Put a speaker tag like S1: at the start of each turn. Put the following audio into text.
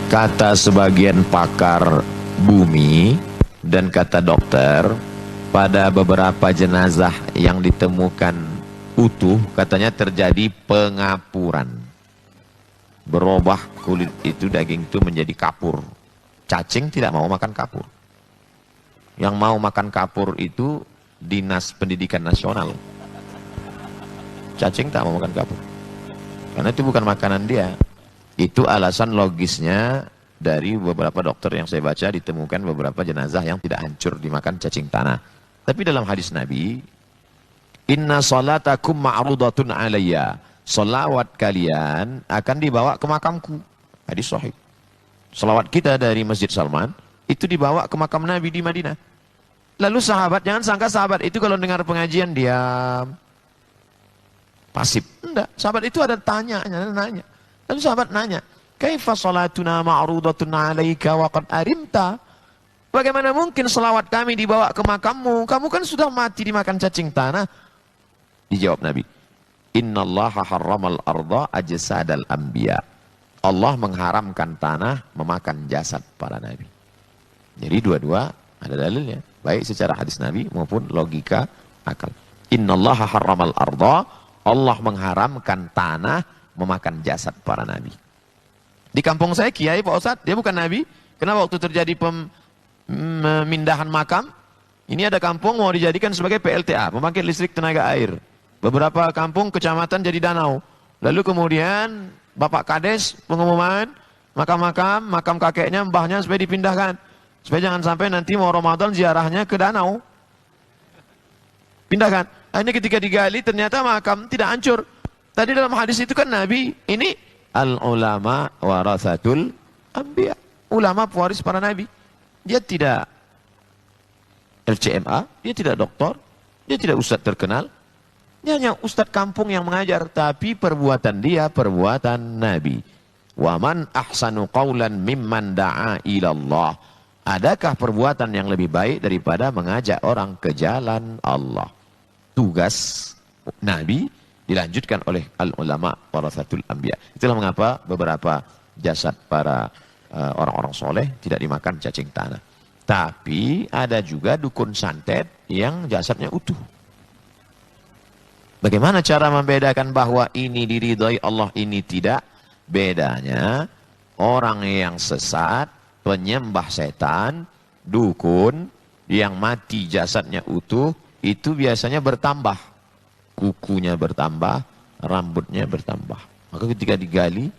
S1: Kata sebagian pakar bumi dan kata dokter, pada beberapa jenazah yang ditemukan utuh katanya terjadi pengapuran. Berubah kulit itu, daging itu menjadi kapur. Cacing tidak mau makan kapur. Yang mau makan kapur itu Dinas Pendidikan Nasional. Cacing tak mau makan kapur. Karena itu bukan makanan dia. Itu alasan logisnya dari beberapa dokter yang saya baca, ditemukan beberapa jenazah yang tidak hancur dimakan cacing tanah. Tapi dalam hadis Nabi, inna salatakum ma'rudatun alayya. Salawat kalian akan dibawa ke makamku. Hadis sahih. Salawat kita dari Masjid Salman itu dibawa ke makam Nabi di Madinah. Lalu sahabat, jangan sangka sahabat itu kalau dengar pengajian diam, pasif. Enggak, sahabat itu ada nanya. Lalu sahabat nanya, kaifa salatuna ma'rudatun alaika wa qad arimta? Bagaimana mungkin selawat kami dibawa ke makammu? Kamu kan sudah mati dimakan cacing tanah. Dijawab Nabi, innallaha harramal arda ajsadal anbiya. Allah mengharamkan tanah memakan jasad para nabi. Jadi dua-dua ada dalilnya, baik secara hadis Nabi maupun logika akal. Innallaha harramal arda, Allah mengharamkan tanah memakan jasad para nabi. Di kampung saya kiai Pak Ustadz, dia bukan nabi. Kenapa waktu terjadi pemindahan makam, ini ada kampung mau dijadikan sebagai PLTA, pembangkit listrik tenaga air. Beberapa kampung kecamatan jadi danau. Lalu kemudian Bapak Kades pengumuman makam kakeknya, mbahnya supaya dipindahkan. Supaya jangan sampai nanti mau Ramadan ziarahnya ke danau. Pindahkan. Akhirnya ketika digali ternyata makam tidak hancur. Tadi dalam hadis itu kan Nabi, ini al-ulama warathatul anbiya. Ulama pewaris para nabi. Dia tidak LCMA, dia tidak doktor, dia tidak ustadz terkenal. Dia hanya ustadz kampung yang mengajar, tapi perbuatan dia perbuatan nabi. Wa man ahsanu qawlan mimman da'a ilallah. Adakah perbuatan yang lebih baik daripada mengajak orang ke jalan Allah? Tugas nabi dilanjutkan oleh al-ulama warathatul anbiya. Itulah mengapa beberapa jasad para orang-orang soleh tidak dimakan cacing tanah. Tapi ada juga dukun santet yang jasadnya utuh. Bagaimana cara membedakan bahwa ini diridhoi Allah, ini tidak? Bedanya orang yang sesat, penyembah setan, dukun yang mati jasadnya utuh, itu biasanya bertambah. Kukunya bertambah, rambutnya bertambah. Maka ketika digali,